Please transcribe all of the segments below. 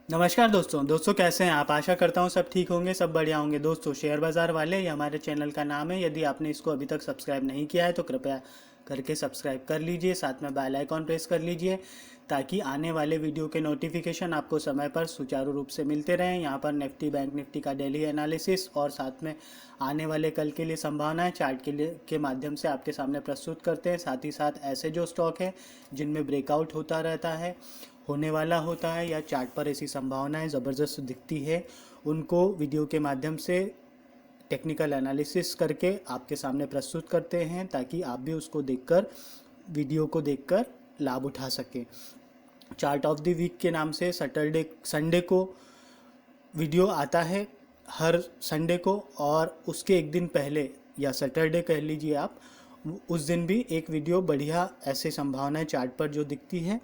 नमस्कार दोस्तों कैसे हैं आप। आशा करता हूँ सब ठीक होंगे, सब बढ़िया होंगे। दोस्तों शेयर बाज़ार वाले, ये हमारे चैनल का नाम है। यदि आपने इसको अभी तक सब्सक्राइब नहीं किया है तो कृपया करके सब्सक्राइब कर लीजिए, साथ में बेल आइकॉन प्रेस कर लीजिए ताकि आने वाले वीडियो के नोटिफिकेशन आपको समय पर सुचारू रूप से मिलते रहें। यहाँ पर निफ्टी बैंक निफ्टी का डेली एनालिसिस और साथ में आने वाले कल के लिए संभावनाएं चार्ट के माध्यम से आपके सामने प्रस्तुत करते हैं। साथ ही साथ ऐसे जो स्टॉक है जिनमें ब्रेकआउट होता रहता है, होने वाला होता है, या चार्ट पर ऐसी संभावनाएं ज़बरदस्त दिखती है, उनको वीडियो के माध्यम से टेक्निकल एनालिसिस करके आपके सामने प्रस्तुत करते हैं ताकि आप भी उसको देखकर, वीडियो को देखकर लाभ उठा सकें। चार्ट ऑफ द वीक के नाम से संडे को वीडियो आता है, हर संडे को, और उसके एक दिन पहले या सैटरडे कह लीजिए आप, उस दिन भी एक वीडियो बढ़िया ऐसे संभावनाएं चार्ट पर जो दिखती है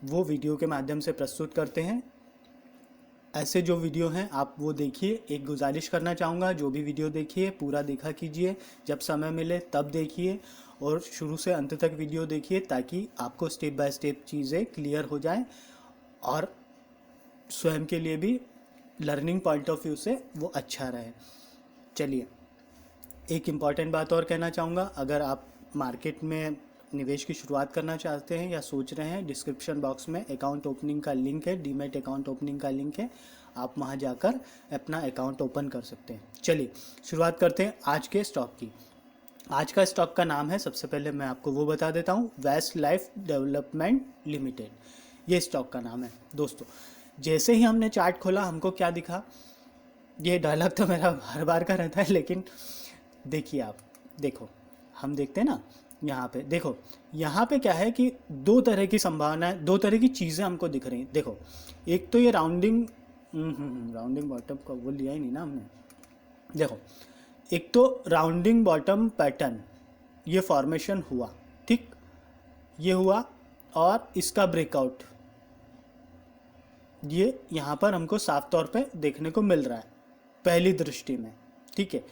वो वीडियो के माध्यम से प्रस्तुत करते हैं। ऐसे जो वीडियो हैं आप वो देखिए। एक गुजारिश करना चाहूँगा, जो भी वीडियो देखिए पूरा देखा कीजिए, जब समय मिले तब देखिए और शुरू से अंत तक वीडियो देखिए ताकि आपको स्टेप बाय स्टेप चीज़ें क्लियर हो जाएं और स्वयं के लिए भी लर्निंग पॉइंट ऑफ व्यू से वो अच्छा रहे। चलिए, एक इम्पॉर्टेंट बात और कहना चाहूँगा। अगर आप मार्केट में निवेश की शुरुआत करना चाहते हैं या सोच रहे हैं, डिस्क्रिप्शन बॉक्स में अकाउंट ओपनिंग का लिंक है, डीमैट अकाउंट ओपनिंग का लिंक है, आप वहां जाकर अपना अकाउंट ओपन कर सकते हैं। चलिए शुरुआत करते हैं आज के स्टॉक की। आज का स्टॉक का नाम है, सबसे पहले मैं आपको वो बता देता हूँ, वेस्ट लाइफ डेवलपमेंट लिमिटेड, ये स्टॉक का नाम है। दोस्तों जैसे ही हमने चार्ट खोला हमको क्या दिखा, ये डायलॉग तो मेरा हर बार का रहता है, लेकिन देखिए आप, देखो हम देखते हैं ना, यहाँ पे देखो, यहाँ पे क्या है कि दो तरह की संभावनाएं, दो तरह की चीज़ें हमको दिख रही हैं। देखो, एक तो ये राउंडिंग बॉटम का वो लिया ही नहीं ना हमने। देखो, एक तो राउंडिंग बॉटम पैटर्न ये फॉर्मेशन हुआ, ठीक, ये हुआ, और इसका ब्रेकआउट ये यहाँ पर हमको साफ तौर पे देखने को मिल रहा है पहली दृष्टि में, ठीक है।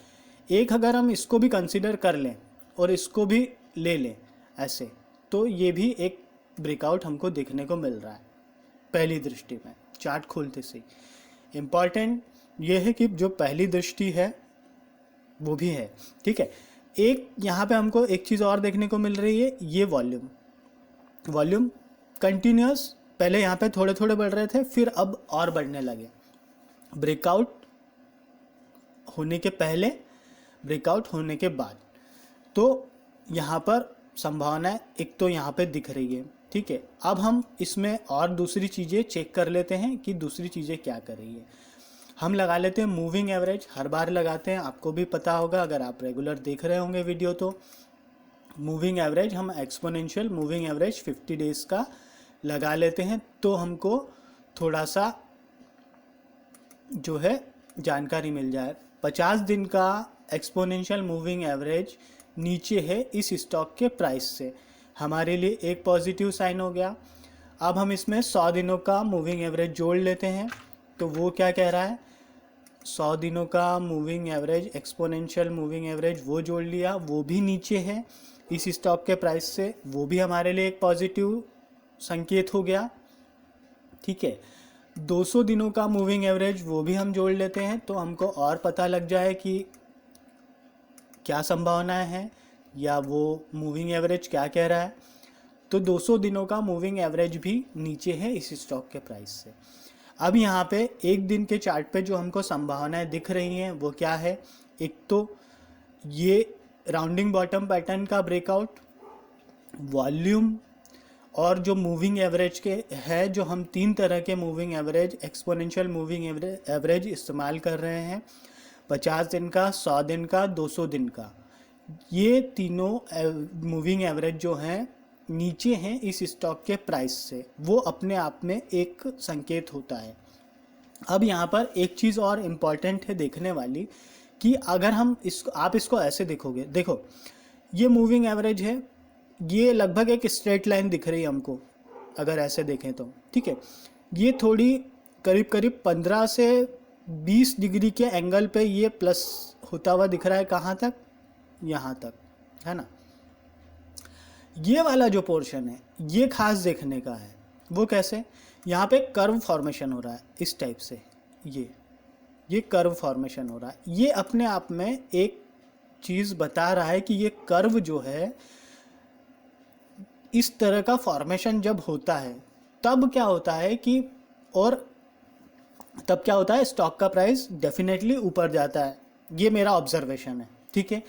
एक अगर हम इसको भी कंसिडर कर लें और इसको भी ले लें ऐसे, तो ये भी एक ब्रेकआउट हमको देखने को मिल रहा है पहली दृष्टि में, चार्ट खोलते से ही। इम्पॉर्टेंट ये है कि जो पहली दृष्टि है वो भी है, ठीक है। एक यहाँ पे हमको एक चीज़ और देखने को मिल रही है, ये वॉल्यूम कंटिन्यूस, पहले यहाँ पे थोड़े थोड़े बढ़ रहे थे, फिर अब और बढ़ने लगे। ब्रेकआउट होने के पहले, ब्रेकआउट होने के बाद, तो यहाँ पर संभावना एक तो यहाँ पे दिख रही है, ठीक है। अब हम इसमें और दूसरी चीज़ें चेक कर लेते हैं कि दूसरी चीज़ें क्या कर रही है। हम लगा लेते हैं मूविंग एवरेज, हर बार लगाते हैं, आपको भी पता होगा अगर आप रेगुलर देख रहे होंगे वीडियो तो। मूविंग एवरेज हम एक्सपोनेंशियल मूविंग एवरेज 50 डेज़ का लगा लेते हैं, तो हमको थोड़ा सा जो है जानकारी मिल जाए। 50 दिन का एक्सपोनेंशियल मूविंग एवरेज नीचे है इस स्टॉक के प्राइस से, हमारे लिए एक पॉजिटिव साइन हो गया। अब हम इसमें 100 दिनों का मूविंग एवरेज जोड़ लेते हैं, तो वो क्या कह रहा है, 100 दिनों का moving average, exponential moving average वो जोड़ लिया, वो भी नीचे है इस स्टॉक के प्राइस से, वो भी हमारे लिए एक पॉजिटिव संकेत हो गया, ठीक है। 200 दिनों का मूविंग एवरेज वो भी हम जोड़ लेते हैं, तो हमको और पता लग जाए कि क्या संभावनाएं हैं या वो मूविंग एवरेज क्या कह रहा है। तो 200 दिनों का मूविंग एवरेज भी नीचे है इस स्टॉक के प्राइस से। अब यहाँ पे एक दिन के चार्ट पे जो हमको संभावनाएं दिख रही हैं वो क्या है, एक तो ये राउंडिंग बॉटम पैटर्न का ब्रेकआउट, वॉल्यूम, और जो मूविंग एवरेज के है, जो हम तीन तरह के moving average, exponential moving average इस्तेमाल कर रहे हैं, 50 दिन का, 100 दिन का, 200 दिन का, ये तीनों मूविंग एवरेज जो हैं नीचे हैं इस स्टॉक के प्राइस से, वो अपने आप में एक संकेत होता है। अब यहाँ पर एक चीज़ और इम्पॉर्टेंट है देखने वाली, कि अगर हम आप इसको ऐसे देखोगे, देखो ये मूविंग एवरेज है, ये लगभग एक स्ट्रेट लाइन दिख रही है हमको अगर ऐसे देखें तो, ठीक है। ये थोड़ी करीब करीब 15 से 20 डिग्री के एंगल पे ये प्लस होता हुआ दिख रहा है, कहाँ तक, यहाँ तक, है ना। ये वाला जो पोर्शन है ये खास देखने का है। वो कैसे, यहाँ पे कर्व फॉर्मेशन हो रहा है इस टाइप से, ये कर्व फॉर्मेशन हो रहा है। ये अपने आप में एक चीज़ बता रहा है कि ये कर्व जो है इस तरह का फॉर्मेशन जब होता है तब क्या होता है कि तब क्या होता है, स्टॉक का प्राइस डेफिनेटली ऊपर जाता है। ये मेरा ऑब्जर्वेशन है, ठीक है।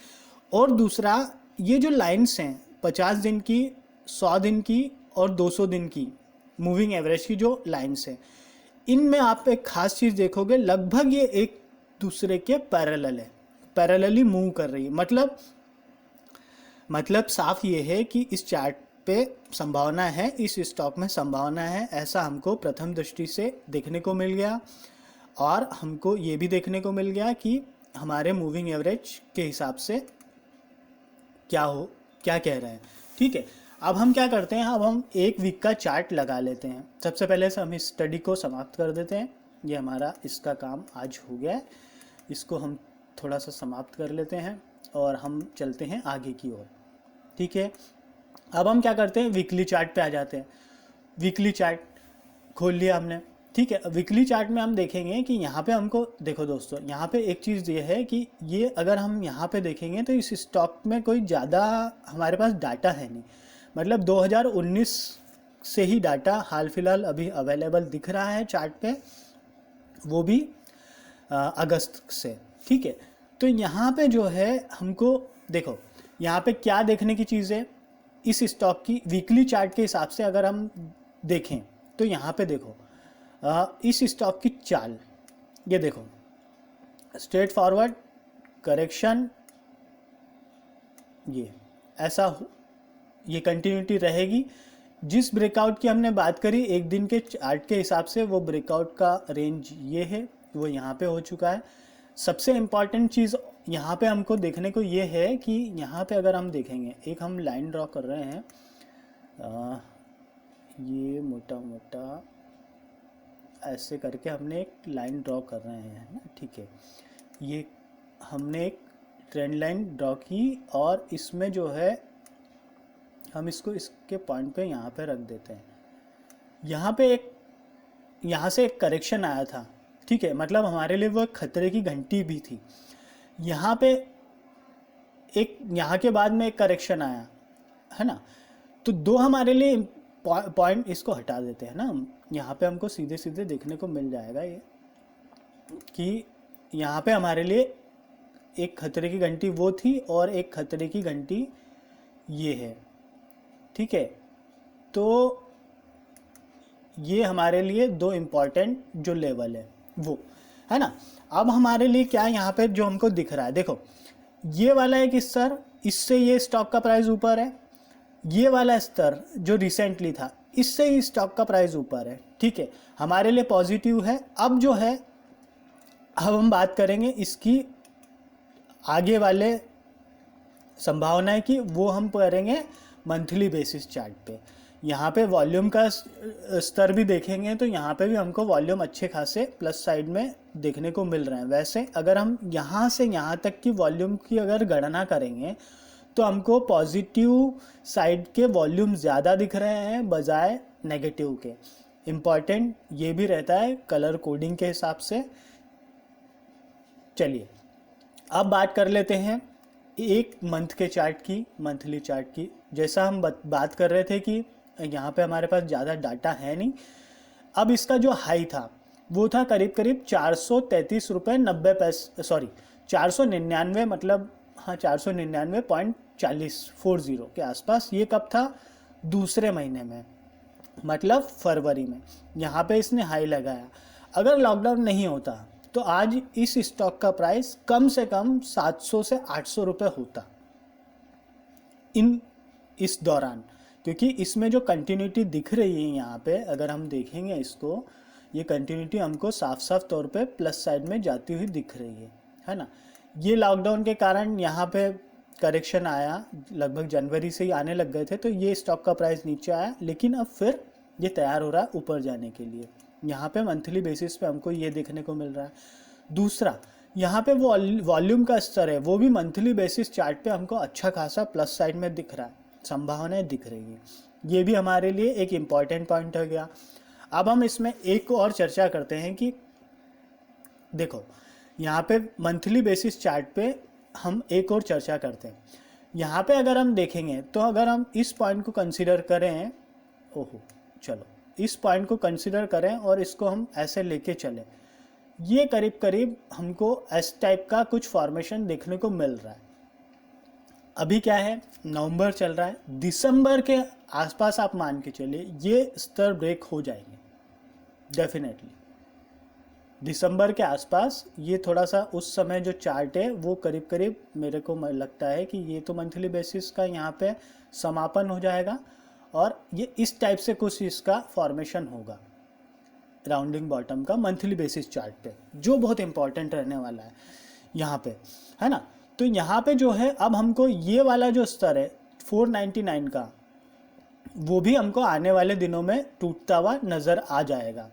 और दूसरा, ये जो लाइंस हैं 50 दिन की, 100 दिन की और 200 दिन की मूविंग एवरेज की जो लाइंस हैं, इनमें आप एक खास चीज़ देखोगे, लगभग ये एक दूसरे के पैरेलल है, पैरेलली मूव कर रही है। मतलब साफ ये है कि इस चार्ट पे संभावना है, इस स्टॉक में संभावना है, ऐसा हमको प्रथम दृष्टि से देखने को मिल गया। और हमको ये भी देखने को मिल गया कि हमारे मूविंग एवरेज के हिसाब से क्या कह रहे हैं, ठीक है। अब हम क्या करते हैं, अब हम एक वीक का चार्ट लगा लेते हैं। सबसे पहले से हम इस स्टडी को समाप्त कर देते हैं। ये हमारा इसका काम आज हो गया है, इसको हम थोड़ा सा समाप्त कर लेते हैं और हम चलते हैं आगे की ओर, ठीक है। अब हम क्या करते हैं, वीकली चार्ट पे आ जाते हैं। वीकली चार्ट खोल लिया हमने, ठीक है। वीकली चार्ट में हम देखेंगे कि यहाँ पे हमको, देखो दोस्तों, यहाँ पे एक चीज़ ये है कि ये अगर हम यहाँ पे देखेंगे तो इस स्टॉक में कोई ज़्यादा हमारे पास डाटा है नहीं। मतलब 2019 से ही डाटा हाल फिलहाल अभी अवेलेबल दिख रहा है चार्ट पे, वो भी अगस्त से, ठीक है। तो यहाँ पे जो है हमको देखो, यहाँ पे क्या देखने की चीज़ है, इस स्टॉक की वीकली चार्ट के हिसाब से अगर हम देखें तो यहाँ पे देखो, इस स्टॉक की चाल, ये देखो, स्ट्रेट फॉरवर्ड करेक्शन, ये ऐसा ये कंटिन्यूटी रहेगी। जिस ब्रेकआउट की हमने बात करी एक दिन के चार्ट के हिसाब से, वो ब्रेकआउट का रेंज ये है, वो यहाँ पे हो चुका है। सबसे इम्पॉर्टेंट चीज़ यहाँ पे हमको देखने को ये है कि यहाँ पे अगर हम देखेंगे, एक हम लाइन ड्रॉ कर रहे हैं, ये मोटा मोटा ऐसे करके हमने एक लाइन ड्रॉ कर रहे हैं ना, ठीक है। ये हमने एक ट्रेंड लाइन ड्रॉ की और इसमें जो है हम इसको इसके पॉइंट पे यहाँ पे रख देते हैं। यहाँ से एक करेक्शन आया था, ठीक है। मतलब हमारे लिए वो खतरे की घंटी भी थी। यहाँ पे यहाँ के बाद में एक करेक्शन आया है ना, तो दो हमारे लिए पॉइंट, इसको हटा देते हैं ना हम, यहाँ पे हमको सीधे सीधे देखने को मिल जाएगा ये कि यहाँ पे हमारे लिए एक खतरे की घंटी वो थी और एक खतरे की घंटी ये है, ठीक है। तो ये हमारे लिए दो इम्पॉर्टेंट जो लेवल है वो है ना। अब हमारे लिए क्या यहाँ पे जो हमको दिख रहा है, देखो, ये वाला एक स्तर, इससे ये स्टॉक का प्राइस ऊपर है। ये वाला स्तर जो रिसेंटली था, इससे ही स्टॉक का प्राइस ऊपर है, ठीक है। हमारे लिए पॉजिटिव है। अब जो है, अब हम बात करेंगे इसकी आगे वाले संभावना की, वो हम करेंगे मंथली बेसिस चार्ट पे। यहाँ पे वॉल्यूम का स्तर भी देखेंगे तो यहाँ पे भी हमको वॉल्यूम अच्छे खासे प्लस साइड में देखने को मिल रहे हैं। वैसे अगर हम यहाँ से यहाँ तक की वॉल्यूम की अगर गणना करेंगे तो हमको पॉजिटिव साइड के वॉल्यूम ज़्यादा दिख रहे हैं बजाय नेगेटिव के। इम्पॉर्टेंट ये भी रहता है कलर कोडिंग के हिसाब से। चलिए अब बात कर लेते हैं एक मंथ के चार्ट की, मंथली चार्ट की। जैसा हम बात कर रहे थे कि यहाँ पे हमारे पास ज़्यादा डाटा है नहीं। अब इसका जो हाई था वो था करीब करीब 433 रुपये 90 पैसे, सॉरी 499, मतलब हाँ 499.40 के आसपास। ये कब था, दूसरे महीने में, मतलब फरवरी में। यहाँ पे इसने हाई लगाया। अगर लॉकडाउन नहीं होता तो आज इस स्टॉक का प्राइस कम से कम 700 से 800 रुपये होता इस दौरान, क्योंकि इसमें जो कंटिन्यूटी दिख रही है यहाँ पे, अगर हम देखेंगे इसको, ये कंटिन्यूटी हमको साफ साफ तौर पे प्लस साइड में जाती हुई दिख रही है ना। ये लॉकडाउन के कारण यहाँ पे करेक्शन आया, लगभग जनवरी से ही आने लग गए थे, तो ये स्टॉक का प्राइस नीचे आया, लेकिन अब फिर ये तैयार हो रहा है ऊपर जाने के लिए। यहाँ पे मंथली बेसिस पे हमको ये देखने को मिल रहा है। दूसरा, यहाँ पे वॉल्यूम का स्तर है, वो भी मंथली बेसिस चार्ट पे हमको अच्छा खासा प्लस साइड में दिख रहा है, संभावनाएं दिख रही है। ये भी हमारे लिए एक इम्पॉर्टेंट पॉइंट हो गया। अब हम इसमें एक और चर्चा करते हैं कि देखो यहाँ पे मंथली बेसिस चार्ट पे हम एक और चर्चा करते हैं। यहाँ पे अगर हम देखेंगे तो अगर हम इस पॉइंट को कंसीडर करें, ओहो चलो इस पॉइंट को कंसीडर करें और इसको हम ऐसे लेके चलें, ये करीब करीब हमको एस टाइप का कुछ फॉर्मेशन देखने को मिल रहा है। अभी क्या है, नवंबर चल रहा है, दिसंबर के आसपास आप मान के चलिए ये स्तर ब्रेक हो जाएंगे डेफिनेटली। दिसंबर के आसपास ये थोड़ा सा उस समय जो चार्ट है वो करीब करीब मेरे को लगता है कि ये तो मंथली बेसिस का यहाँ पे समापन हो जाएगा और ये इस टाइप से कुछ इसका फॉर्मेशन होगा राउंडिंग बॉटम का मंथली बेसिस चार्ट पे, जो बहुत इंपॉर्टेंट रहने वाला है यहाँ पे, है ना। तो यहाँ पे जो है अब हमको ये वाला जो स्तर है 499 का, वो भी हमको आने वाले दिनों में टूटता हुआ नज़र आ जाएगा,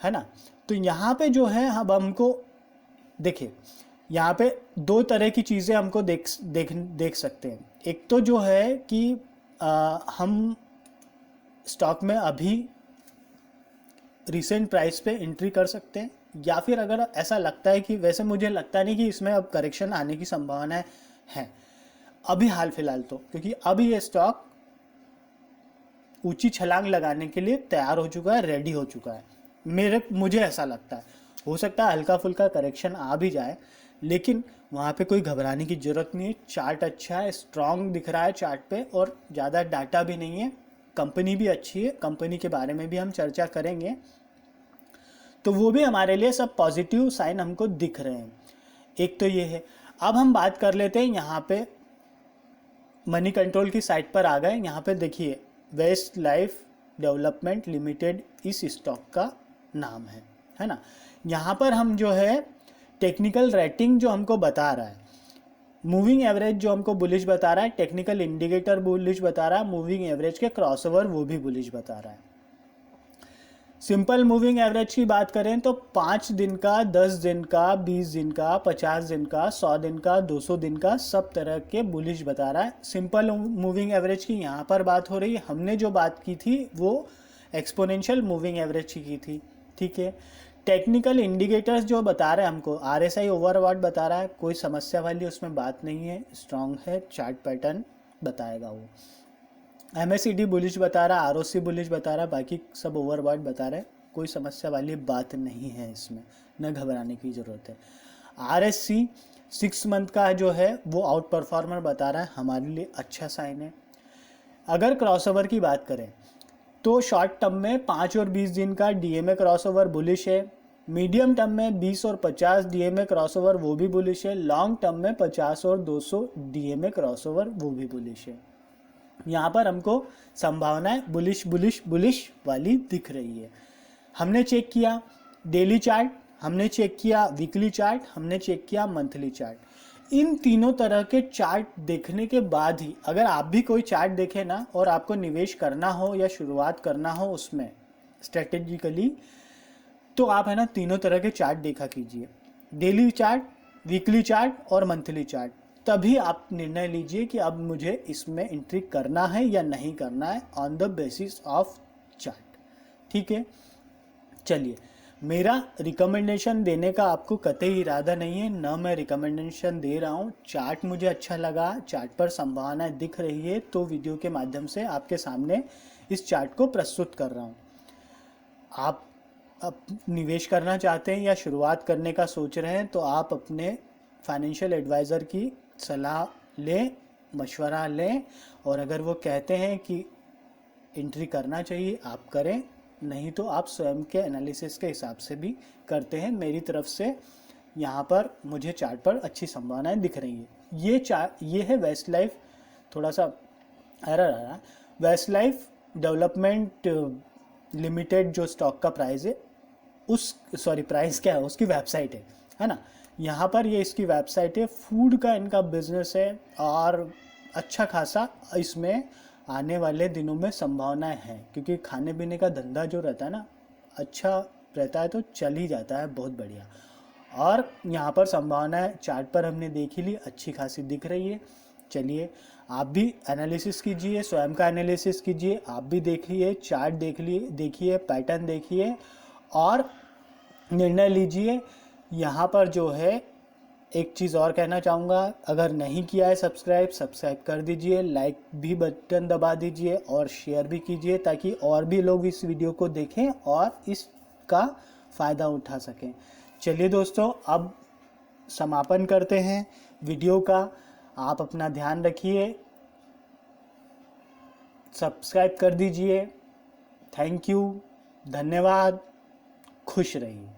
है ना। तो यहाँ पे जो है अब हमको देखिए, यहाँ पे दो तरह की चीज़ें हमको देख सकते हैं। एक तो जो है कि हम स्टॉक में अभी रिसेंट प्राइस पे एंट्री कर सकते हैं, या फिर अगर ऐसा लगता है कि वैसे मुझे लगता नहीं कि इसमें अब करेक्शन आने की संभावना है अभी हाल फिलहाल तो, क्योंकि अभी ये स्टॉक ऊंची छलांग लगाने के लिए तैयार हो चुका है, रेडी हो चुका है। मुझे ऐसा लगता है, हो सकता है हल्का फुल्का करेक्शन आ भी जाए, लेकिन वहाँ पे कोई घबराने की ज़रूरत नहीं है। चार्ट अच्छा है, स्ट्रॉन्ग दिख रहा है चार्ट पे, और ज़्यादा डाटा भी नहीं है, कंपनी भी अच्छी है, कंपनी के बारे में भी हम चर्चा करेंगे, तो वो भी हमारे लिए सब पॉजिटिव साइन हमको दिख रहे हैं। एक तो ये है। अब हम बात कर लेते हैं यहाँ पे मनी कंट्रोल की साइट पर आ गए। यहाँ पे देखिए वेस्ट लाइफ डेवलपमेंट लिमिटेड इस स्टॉक का नाम है ना। यहाँ पर हम जो है टेक्निकल रेटिंग जो हमको बता रहा है, मूविंग एवरेज जो हमको बुलिश बता रहा है, टेक्निकल इंडिकेटर बुलिश बता रहा है, मूविंग एवरेज के क्रॉसओवर वो भी बुलिश बता रहा है। सिंपल मूविंग एवरेज की बात करें तो 5 दिन का, 10 दिन का, 20 दिन का, 50 दिन का, 100 दिन का, 200 दिन का, सब तरह के बुलिश बता रहा है। सिंपल मूविंग एवरेज की यहाँ पर बात हो रही है। हमने जो बात की थी वो एक्सपोनेंशियल मूविंग एवरेज की थी, ठीक है। टेक्निकल इंडिकेटर्स जो बता रहे हैं हमको, RSI ओवरबॉट बता रहा है, कोई समस्या वाली उसमें बात नहीं है, स्ट्रॉन्ग है, चार्ट पैटर्न बताएगा वो। MACD बुलिश बता रहा है, ROC बुलिश बता रहा है, बाकी सब ओवरबॉट बता रहे हैं, कोई समस्या वाली बात नहीं है इसमें, न घबराने की ज़रूरत है। RSC 6 मंथ का जो है वो आउट परफॉर्मर बता रहा है, हमारे लिए अच्छा साइन है। अगर क्रॉसओवर की बात करें तो शॉर्ट टर्म में 5 और 20 दिन का DMA क्रॉसओवर बुलिश है, मीडियम टर्म में 20 और 50 DMA क्रॉसओवर वो भी बुलिश है, लॉन्ग टर्म में 50 और 200 DMA क्रॉसओवर वो भी बुलिश है। यहाँ पर हमको संभावनाएं बुलिश बुलिश बुलिश वाली दिख रही है। हमने चेक किया डेली चार्ट, हमने चेक किया वीकली चार्ट, हमने चेक किया मंथली चार्ट। इन तीनों तरह के चार्ट देखने के बाद ही अगर आप भी कोई चार्ट देखें ना और आपको निवेश करना हो या शुरुआत करना हो उसमें स्ट्रेटेजिकली, तो आप है ना तीनों तरह के चार्ट देखा कीजिए, डेली चार्ट, वीकली चार्ट और मंथली चार्ट। तभी आप निर्णय लीजिए कि अब मुझे इसमें एंट्री करना है या नहीं करना है on the basis of chart, ठीक है। चलिए, मेरा रिकमेंडेशन देने का आपको कतई इरादा नहीं है, ना मैं रिकमेंडेशन दे रहा हूँ। चार्ट मुझे अच्छा लगा, चार्ट पर संभावनाएं दिख रही है, तो वीडियो के माध्यम से आपके सामने इस चार्ट को प्रस्तुत कर रहा हूँ। आप अब निवेश करना चाहते हैं या शुरुआत करने का सोच रहे हैं तो आप अपने फाइनेंशियल एडवाइज़र की सलाह लें, मशवरा लें, और अगर वो कहते हैं कि एंट्री करना चाहिए आप करें, नहीं तो आप स्वयं के एनालिसिस के हिसाब से भी करते हैं। मेरी तरफ से यहाँ पर मुझे चार्ट पर अच्छी संभावनाएं दिख रही है। ये है वेस्ट लाइफ, थोड़ा सा एरर आ रहा है, वेस्ट लाइफ डेवलपमेंट लिमिटेड जो स्टॉक का प्राइस है प्राइस क्या है, उसकी वेबसाइट है ना। यहाँ पर ये इसकी वेबसाइट है, फूड का इनका बिजनेस है और अच्छा खासा इसमें आने वाले दिनों में संभावनाएं हैं, क्योंकि खाने पीने का धंधा जो रहता है ना अच्छा रहता है तो चल ही जाता है बहुत बढ़िया। और यहाँ पर संभावनाएं चार्ट पर हमने देख ही ली, अच्छी खासी दिख रही है। चलिए आप भी एनालिसिस कीजिए, स्वयं का एनालिसिस कीजिए, आप भी देखिए, चार्ट देखिए, पैटर्न देखिए और निर्णय लीजिए। यहाँ पर जो है एक चीज़ और कहना चाहूँगा, अगर नहीं किया है सब्सक्राइब कर दीजिए, लाइक भी बटन दबा दीजिए और शेयर भी कीजिए ताकि और भी लोग इस वीडियो को देखें और इसका फ़ायदा उठा सकें। चलिए दोस्तों, अब समापन करते हैं वीडियो का। आप अपना ध्यान रखिए, सब्सक्राइब कर दीजिए। थैंक यू, धन्यवाद, खुश रहिए।